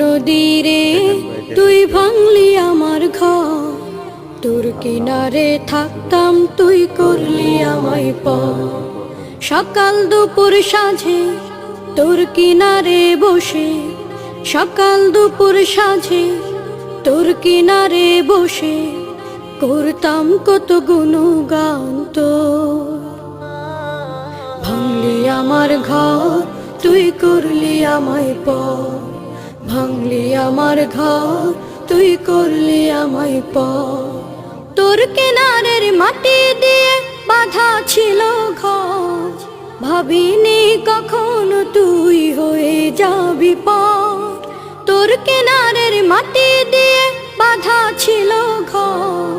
নদীরে তুই ভাঙলি আমার ঘর, তোর কিনারে থাকতাম তুই করলি আমায় পর। সকাল দুপুর সাঁঝে তোর কিনারে বসে, সকাল দুপুর সাঁঝে তোর কিনারে বসে করতাম কত গুণগান তোর। ভাঙলি আমার ঘর তুই করলি আমায় পর, ভাঙলি আমার ঘর তুই করলি আমায় পর। তোর কিনারের মাটি দিয়ে বাঁধা ছিল ঘর, ভাবিনি কখনো তুই হয়ে যাবি পর। তোর কিনারের মাটি দিয়ে বাঁধা ছিল ঘর,